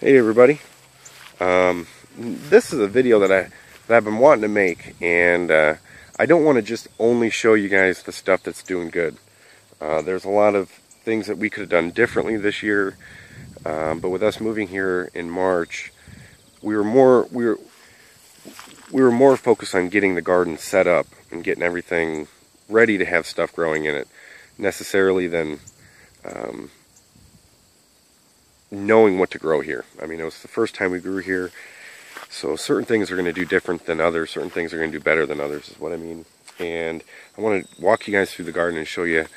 Hey everybody, this is a video that I've been wanting to make, and I don't want to just only show you guys the stuff that's doing good. There's a lot of things that we could have done differently this year, but with us moving here in March, we were more focused on getting the garden set up and getting everything ready to have stuff growing in it, necessarily than knowing what to grow here. I mean, it was the first time we grew here, so certain things are going to do different than others, certain things are going to do better than others is what I mean. And I want to walk you guys through the garden and show you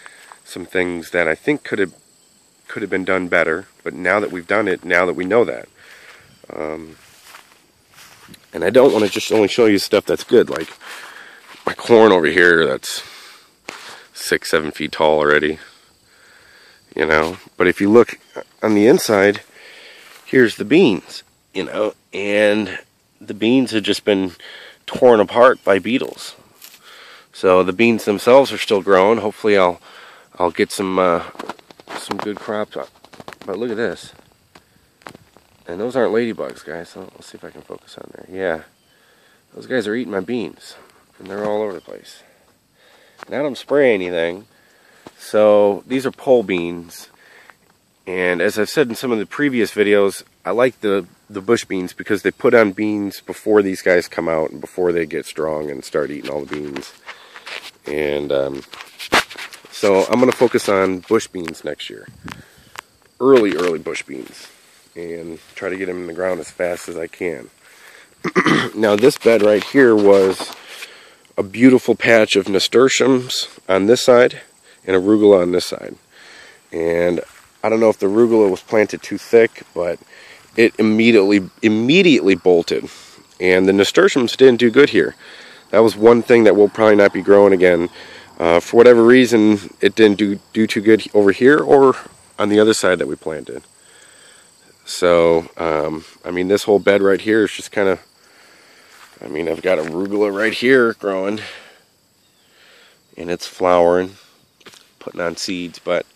some things that I think could have been done better, but now that we've done it, now that we know that. And I don't want to just only show you stuff that's good, like my corn over here that's 6-7 feet tall already, you know. But if you look on the inside, here's the beans, you know, and the beans have just been torn apart by beetles. So the beans themselves are still growing. Hopefully I'll get some good crops up. But look at this. And those aren't ladybugs, guys. So let's see if I can focus on there. Yeah. Those guys are eating my beans. And they're all over the place. And I don't spray anything. So these are pole beans. And as I've said in some of the previous videos, I like the bush beans because they put on beans before these guys come out and before they get strong and start eating all the beans. And so I'm going to focus on bush beans next year. Early bush beans. And try to get them in the ground as fast as I can. Now this bed right here was a beautiful patch of nasturtiums on this side and arugula on this side. And I don't know if the arugula was planted too thick, but it immediately bolted. And the nasturtiums didn't do good here. That was one thing that will probably not be growing again. For whatever reason, it didn't do too good over here or on the other side that we planted. So, I mean, this whole bed right here is just kind of, I mean, I've got arugula right here growing. And it's flowering, putting on seeds, but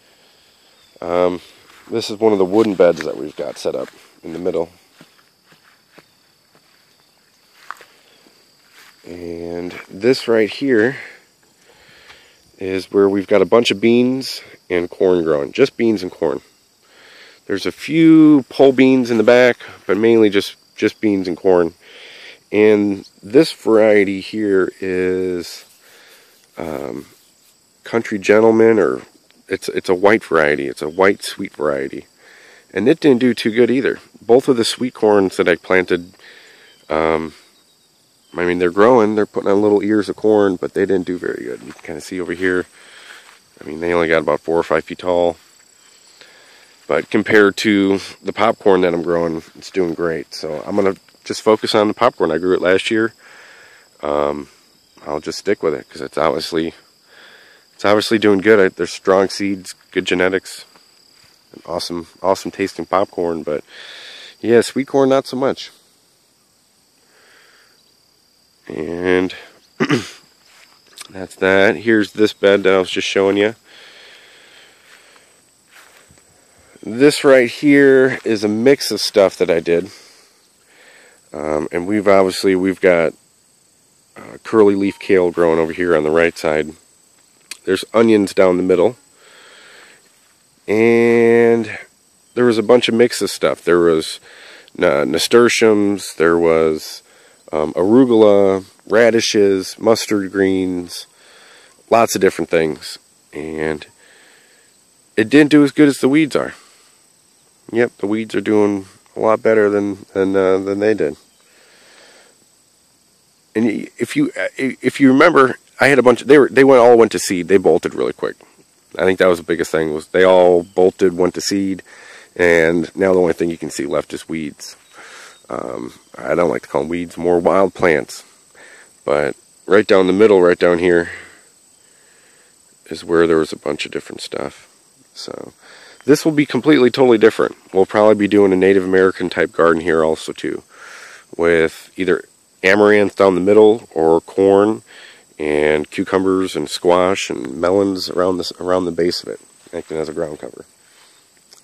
this is one of the wooden beds that we've got set up in the middle. And this right here is where we've got a bunch of beans and corn growing. Just beans and corn. There's a few pole beans in the back, but mainly just beans and corn. And this variety here is Country Gentleman, or it's a white variety. It's a white sweet variety. And it didn't do too good either. Both of the sweet corns that I planted, I mean, they're growing. They're putting on little ears of corn, but they didn't do very good. You can kind of see over here, I mean, they only got about 4 or 5 feet tall. But compared to the popcorn that I'm growing, it's doing great. So I'm going to just focus on the popcorn. I grew it last year. I'll just stick with it because it's obviously doing good. There's strong seeds, good genetics, and awesome tasting popcorn. But yeah, sweet corn not so much. And that's that. Here's this bed that I was just showing you. This right here is a mix of stuff that I did. And we've got curly leaf kale growing over here on the right side. There's onions down the middle. And there was a bunch of mix of stuff. There was nasturtiums, there was arugula, radishes, mustard greens, lots of different things. And it didn't do as good as the weeds are. Yep, the weeds are doing a lot better than they did. And if you remember, I had a bunch. They all went to seed. They bolted really quick. I think that was the biggest thing, was they all bolted, went to seed, and now the only thing you can see left is weeds. I don't like to call them weeds, more wild plants. But right down the middle, right down here, is where there was a bunch of different stuff. So this will be totally different. We'll probably be doing a Native American type garden here also too, with either amaranth down the middle or corn and cucumbers and squash and melons around the base of it, acting as a ground cover.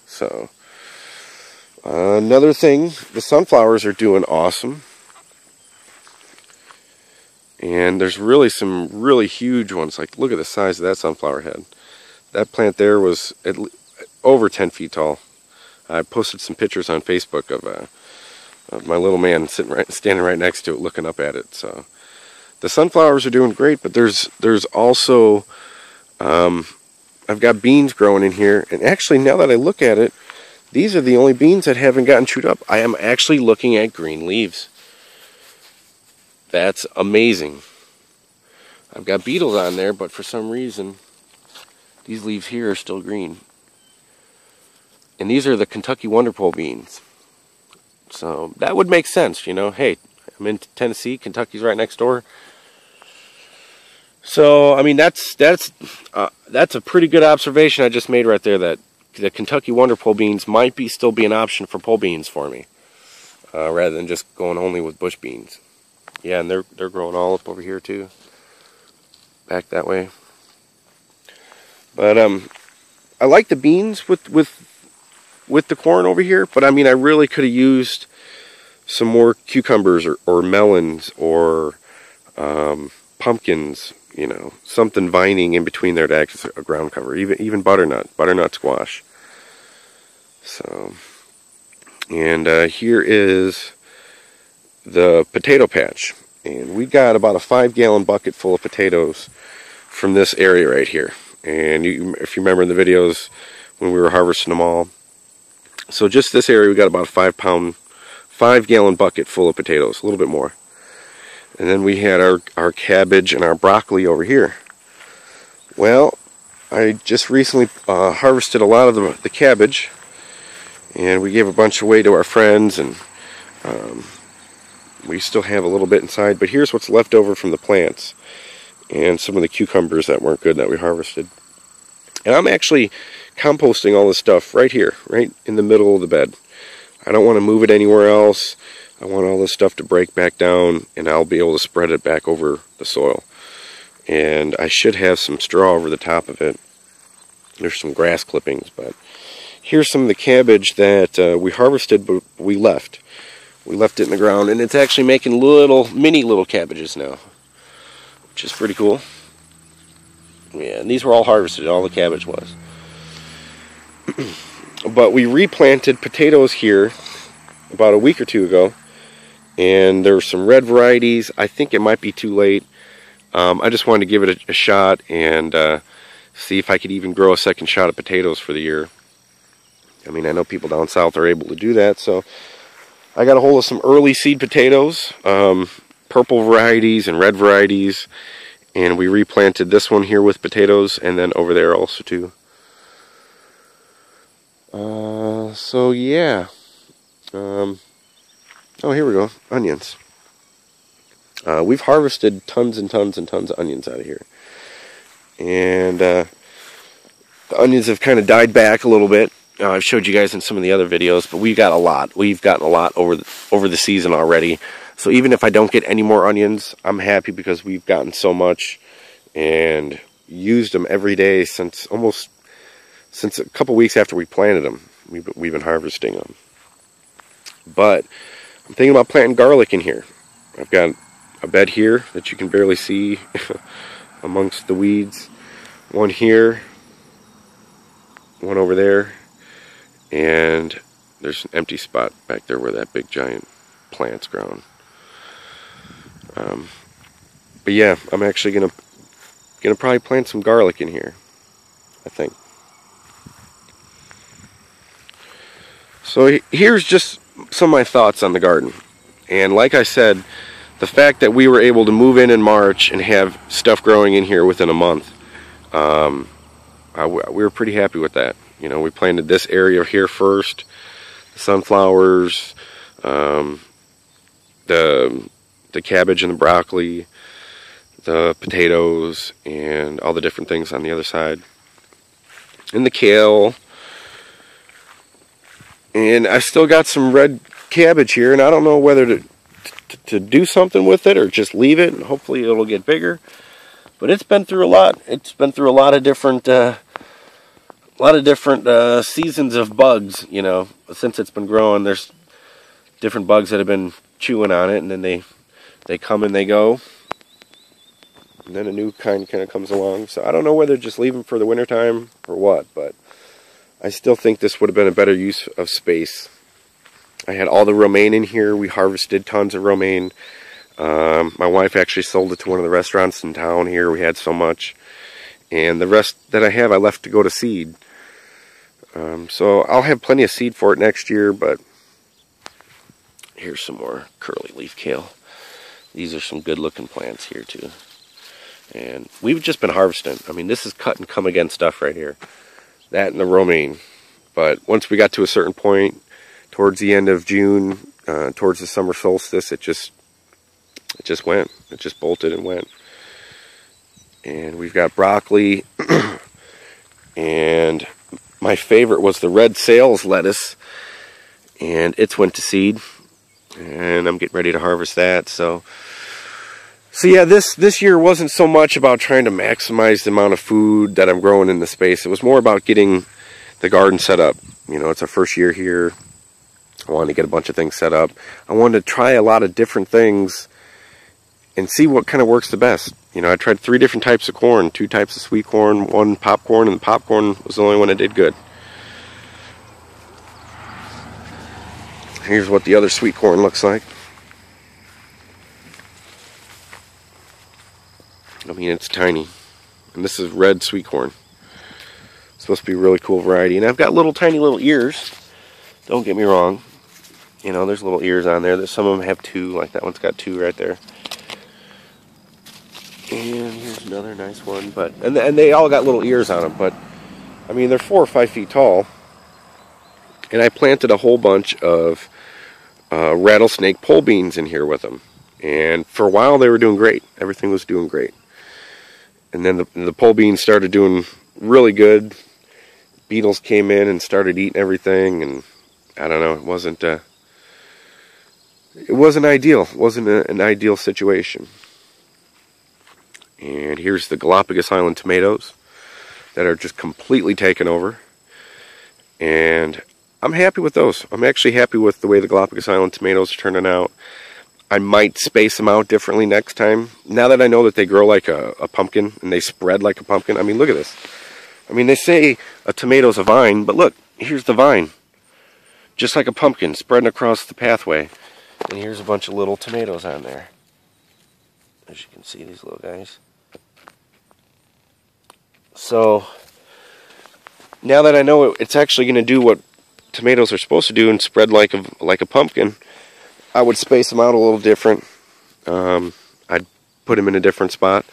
So Another thing, the sunflowers are doing awesome. And there's really some really huge ones. Like, look at the size of that sunflower head. That plant there was over 10 feet tall. I posted some pictures on Facebook of my little man standing right next to it, looking up at it. So the sunflowers are doing great, but there's also I've got beans growing in here, and actually now that I look at it, these are the only beans that haven't gotten chewed up. I am actually looking at green leaves. That's amazing. I've got beetles on there, but for some reason these leaves here are still green. And these are the Kentucky Wonderpole beans. So that would make sense, you know. Hey, I'm in Tennessee, Kentucky's right next door. So I mean that's a pretty good observation I just made right there, that the Kentucky Wonderpole beans might still be an option for pole beans for me, rather than just going only with bush beans. Yeah, and they're growing all up over here too, back that way. But I like the beans with the corn over here, but I mean I really could have used some more cucumbers or melons or pumpkins, you know, something vining in between there to act as a ground cover. Even butternut squash. So, and here is the potato patch, and we got about a 5-gallon bucket full of potatoes from this area right here. And if you remember in the videos when we were harvesting them all, so just this area we got about a 5-gallon bucket full of potatoes, a little bit more. And then we had our cabbage and our broccoli over here. Well, I just recently harvested a lot of the cabbage, and we gave a bunch away to our friends, and we still have a little bit inside. But here's what's left over from the plants and some of the cucumbers that weren't good that we harvested. And I'm actually composting all this stuff right here, right in the middle of the bed. I don't want to move it anywhere else. I want all this stuff to break back down, and I'll be able to spread it back over the soil. And I should have some straw over the top of it. There's some grass clippings, but here's some of the cabbage that we harvested, but we left. We left it in the ground, and it's actually making mini little cabbages now, which is pretty cool. Yeah, and these were all harvested, all the cabbage was. But we replanted potatoes here about a week or two ago, and there were some red varieties. I think it might be too late. I just wanted to give it a shot and see if I could even grow a second shot of potatoes for the year. I mean, I know people down south are able to do that, so I got a hold of some early seed potatoes, purple varieties and red varieties, and we replanted this one here with potatoes, and then over there also too. So yeah. Oh, here we go. Onions. We've harvested tons and tons and tons of onions out of here. And the onions have kind of died back a little bit. I've showed you guys in some of the other videos, but we've got a lot. We've gotten a lot over the season already. So even if I don't get any more onions, I'm happy because we've gotten so much and used them every day since a couple weeks after we planted them. We've been harvesting them. But I'm thinking about planting garlic in here. I've got a bed here that you can barely see amongst the weeds. One here, one over there, and there's an empty spot back there where that big giant plant's grown. But yeah, I'm actually gonna probably plant some garlic in here, I think. So here's just some of my thoughts on the garden. And like I said, the fact that we were able to move in March and have stuff growing in here within a month, we were pretty happy with that. You know, we planted this area here first, the sunflowers, the cabbage and the broccoli, the potatoes, and all the different things on the other side, and the kale. And I still got some red cabbage here, and I don't know whether to do something with it or just leave it, and hopefully it'll get bigger. But it's been through a lot. It's been through a lot of different a lot of different seasons of bugs, you know. Since it's been growing, there's different bugs that have been chewing on it, and then they come and they go. And then a new kind of comes along. So I don't know whether just leave them for the wintertime or what, but I still think this would have been a better use of space. I had all the romaine in here. We harvested tons of romaine. My wife actually sold it to one of the restaurants in town here. We had so much. And the rest that I have, I left to go to seed. So I'll have plenty of seed for it next year, but here's some more curly leaf kale. These are some good looking plants here too. And we've just been harvesting. I mean, this is cut and come again stuff right here. That and the romaine. But once we got to a certain point, towards the end of June, towards the summer solstice, it just went. It just bolted and went. And we've got broccoli. And my favorite was the red sales lettuce. And it's went to seed. And I'm getting ready to harvest that. So yeah, this year wasn't so much about trying to maximize the amount of food that I'm growing in the space. It was more about getting the garden set up. You know, it's our first year here. I wanted to get a bunch of things set up. I wanted to try a lot of different things and see what kind of works the best. You know, I tried 3 different types of corn, 2 types of sweet corn, 1 popcorn, and the popcorn was the only one that did good. Here's what the other sweet corn looks like. I mean, it's tiny. And this is red sweet corn. It's supposed to be a really cool variety. And I've got little tiny little ears. Don't get me wrong. You know, there's little ears on there. There's some of them have 2, like that one's got 2 right there. And here's another nice one. But and they all got little ears on them. But, I mean, they're 4 or 5 feet tall. And I planted a whole bunch of rattlesnake pole beans in here with them. And for a while they were doing great. Everything was doing great. And then the pole beans started doing really good. Beetles came in and started eating everything, and I don't know, it wasn't ideal. It wasn't an ideal situation. And here's the Galapagos Island tomatoes that are just completely taken over. And I'm happy with those. I'm actually happy with the way the Galapagos Island tomatoes are turning out. I might space them out differently next time. Now that I know that they grow like a pumpkin and they spread like a pumpkin. I mean, look at this. I mean, they say a tomato's a vine, but look, here's the vine. Just like a pumpkin spreading across the pathway. And here's a bunch of little tomatoes on there. As you can see, these little guys. So, now that I know it's actually going to do what tomatoes are supposed to do and spread like a pumpkin, I would space them out a little different. I'd put them in a different spot.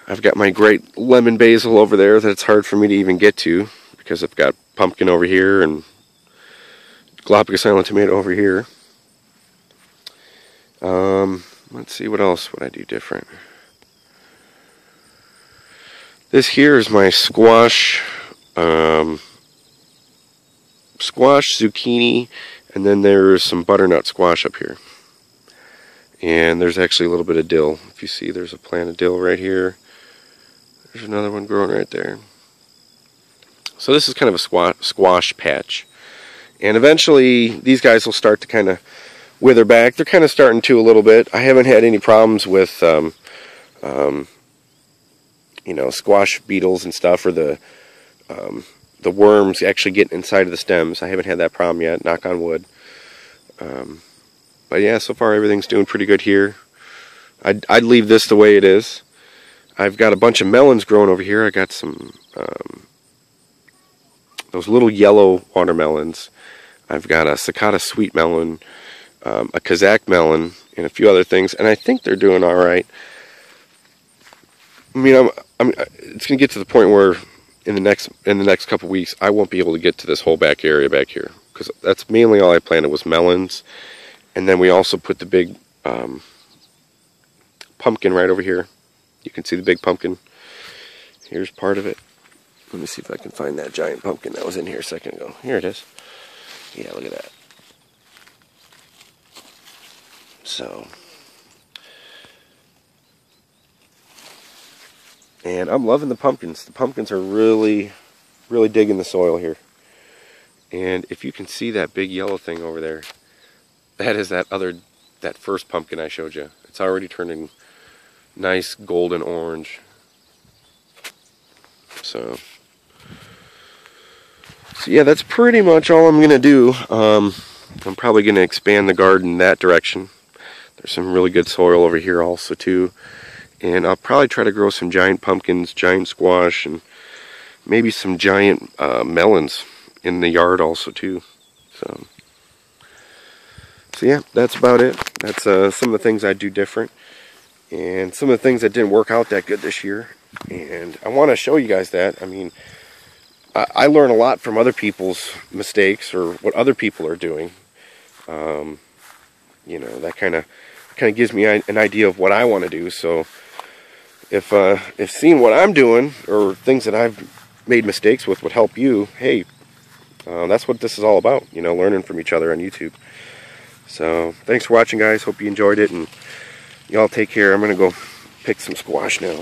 I've got my great lemon basil over there that it's hard for me to even get to because I've got pumpkin over here and Galapagos Island tomato over here. Let's see, what else would I do different? This here is my squash, zucchini, and then there's some butternut squash up here. And there's actually a little bit of dill. If you see, there's a plant of dill right here. There's another one growing right there. So this is kind of a squash patch. And eventually, these guys will start to kind of wither back. They're kind of starting to a little bit. I haven't had any problems with, you know, squash beetles and stuff, or the worms actually getting inside of the stems. I haven't had that problem yet, knock on wood. But yeah, so far everything's doing pretty good here. I'd leave this the way it is. I've got a bunch of melons growing over here. I got some, those little yellow watermelons. I've got a cicada sweet melon, a Kazakh melon, and a few other things, and I think they're doing all right. I mean, it's going to get to the point where in the next couple weeks, I won't be able to get to this whole back area back here, because that's mainly all I planted was melons, and then we also put the big pumpkin right over here. You can see the big pumpkin. Here's part of it. Let me see if I can find that giant pumpkin that was in here a second ago. Here it is. Yeah, look at that. So, and I'm loving the pumpkins. The pumpkins are really really digging the soil here. And if you can see that big yellow thing over there, that is that first pumpkin I showed you. It's already turning nice golden orange. So yeah, that's pretty much all I'm gonna do. I'm probably gonna expand the garden that direction. There's some really good soil over here also too. And I'll probably try to grow some giant pumpkins, giant squash, and maybe some giant melons in the yard also too. So yeah, that's about it. That's some of the things I do different, and some of the things that didn't work out that good this year. And I want to show you guys that. I mean, I learn a lot from other people's mistakes or what other people are doing. You know, that kind of gives me an idea of what I want to do. So if seeing what I'm doing or things that I've made mistakes with would help you, hey, that's what this is all about, you know, learning from each other on YouTube. So thanks for watching, guys. Hope you enjoyed it, and y'all take care. I'm gonna go pick some squash now.